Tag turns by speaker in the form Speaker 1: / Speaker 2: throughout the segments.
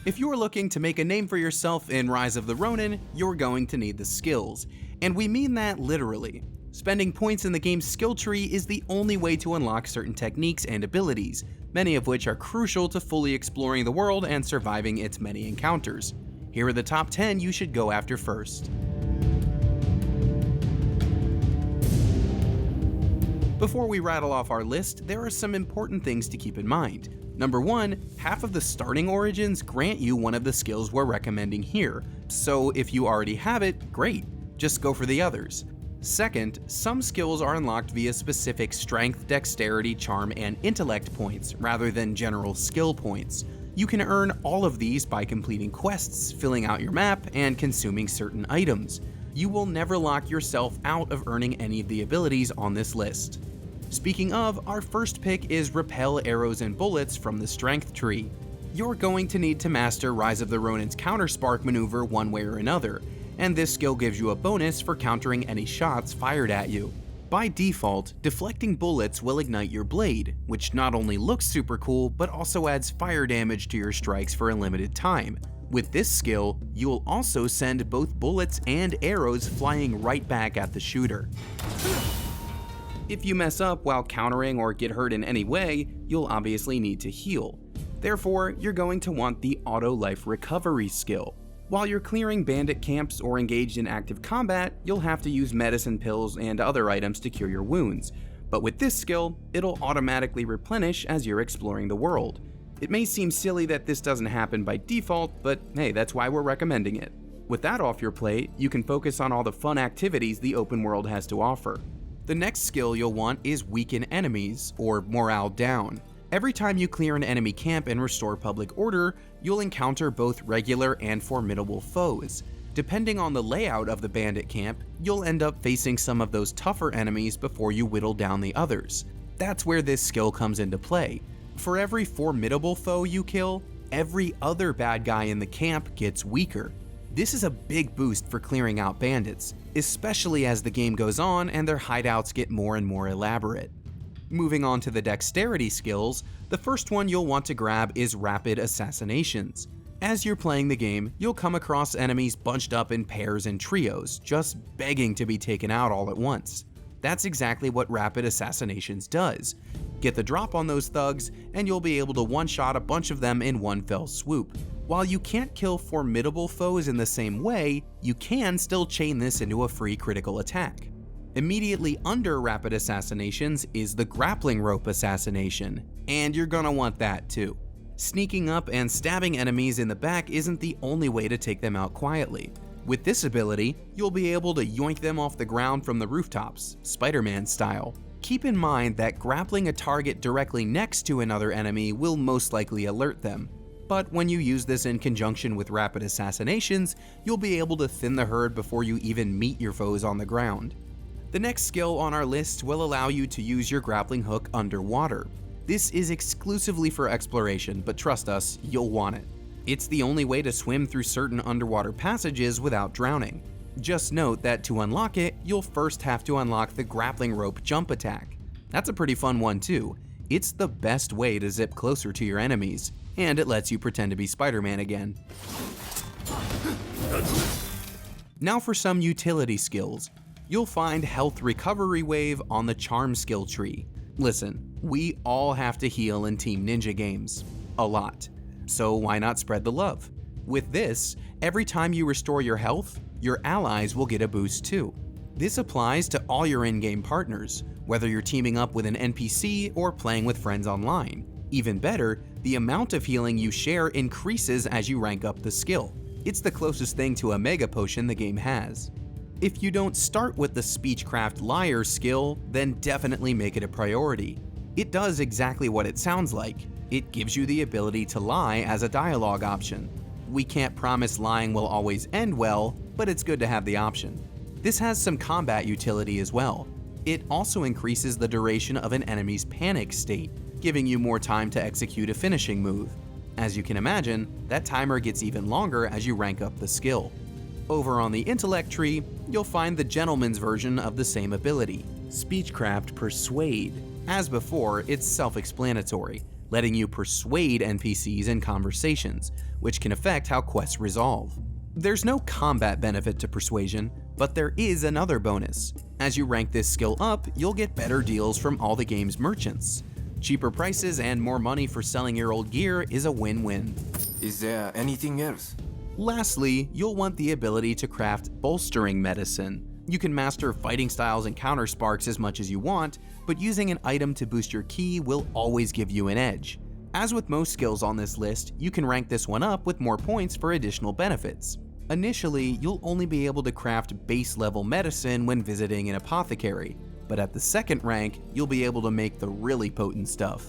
Speaker 1: If you're looking to make a name for yourself in Rise of the Ronin, you're going to need the skills. And we mean that literally. Spending points in the game's skill tree is the only way to unlock certain techniques and abilities, many of which are crucial to fully exploring the world and surviving its many encounters. Here are the top 10 you should go after first. Before we rattle off our list, there are some important things to keep in mind. Number 1, half of the starting origins grant you one of the skills we're recommending here, so if you already have it, great, just go for the others. Second, some skills are unlocked via specific strength, dexterity, charm, and intellect points, rather than general skill points. You can earn all of these by completing quests, filling out your map, and consuming certain items. You will never lock yourself out of earning any of the abilities on this list. Speaking of, our first pick is Repel Arrows and Bullets from the Strength tree. You're going to need to master Rise of the Ronin's Counter-Spark maneuver one way or another, and this skill gives you a bonus for countering any shots fired at you. By default, deflecting bullets will ignite your blade, which not only looks super cool, but also adds fire damage to your strikes for a limited time. With this skill, you'll also send both bullets and arrows flying right back at the shooter. If you mess up while countering or get hurt in any way, you'll obviously need to heal. Therefore, you're going to want the Auto Life Recovery skill. While you're clearing bandit camps or engaged in active combat, you'll have to use medicine pills and other items to cure your wounds. But with this skill, it'll automatically replenish as you're exploring the world. It may seem silly that this doesn't happen by default, but hey, that's why we're recommending it. With that off your plate, you can focus on all the fun activities the open world has to offer. The next skill you'll want is Weaken Enemies, or Morale Down. Every time you clear an enemy camp and restore public order, you'll encounter both regular and formidable foes. Depending on the layout of the bandit camp, you'll end up facing some of those tougher enemies before you whittle down the others. That's where this skill comes into play. For every formidable foe you kill, every other bad guy in the camp gets weaker. This is a big boost for clearing out bandits, especially as the game goes on and their hideouts get more and more elaborate. Moving on to the dexterity skills, the first one you'll want to grab is Rapid Assassinations. As you're playing the game, you'll come across enemies bunched up in pairs and trios, just begging to be taken out all at once. That's exactly what Rapid Assassinations does. Get the drop on those thugs, and you'll be able to one-shot a bunch of them in one fell swoop. While you can't kill formidable foes in the same way, you can still chain this into a free critical attack. Immediately under Rapid Assassinations is the Grappling Rope Assassination, and you're gonna want that too. Sneaking up and stabbing enemies in the back isn't the only way to take them out quietly. With this ability, you'll be able to yoink them off the ground from the rooftops, Spider-Man style. Keep in mind that grappling a target directly next to another enemy will most likely alert them. But when you use this in conjunction with Rapid Assassinations, you'll be able to thin the herd before you even meet your foes on the ground. The next skill on our list will allow you to use your grappling hook underwater. This is exclusively for exploration, but trust us, you'll want it. It's the only way to swim through certain underwater passages without drowning. Just note that to unlock it, you'll first have to unlock the grappling rope jump attack. That's a pretty fun one too. It's the best way to zip closer to your enemies, and it lets you pretend to be Spider-Man again. Now for some utility skills. You'll find Health Recovery Wave on the Charm skill tree. Listen, we all have to heal in Team Ninja games. A lot. So why not spread the love? With this, every time you restore your health, your allies will get a boost too. This applies to all your in-game partners, whether you're teaming up with an NPC or playing with friends online. Even better, the amount of healing you share increases as you rank up the skill. It's the closest thing to a mega potion the game has. If you don't start with the Speechcraft Liar skill, then definitely make it a priority. It does exactly what it sounds like. It gives you the ability to lie as a dialogue option. We can't promise lying will always end well, but it's good to have the option. This has some combat utility as well. It also increases the duration of an enemy's panic state, giving you more time to execute a finishing move. As you can imagine, that timer gets even longer as you rank up the skill. Over on the intellect tree, you'll find the gentleman's version of the same ability, Speechcraft Persuade. As before, it's self-explanatory. letting you persuade NPCs in conversations, which can affect how quests resolve. There's no combat benefit to persuasion, but there is another bonus. As you rank this skill up, you'll get better deals from all the game's merchants. Cheaper prices and more money for selling your old gear is a win-win.
Speaker 2: Is there anything else?
Speaker 1: Lastly, you'll want the ability to craft bolstering medicine. You can master fighting styles and counter sparks as much as you want, but using an item to boost your ki will always give you an edge. As with most skills on this list, you can rank this one up with more points for additional benefits. Initially, you'll only be able to craft base level medicine when visiting an apothecary, but at the second rank, you'll be able to make the really potent stuff.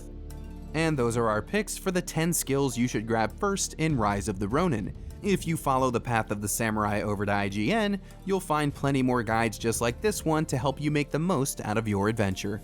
Speaker 1: And those are our picks for the 10 skills you should grab first in Rise of the Ronin. If you follow the path of the samurai over to IGN, you'll find plenty more guides just like this one to help you make the most out of your adventure.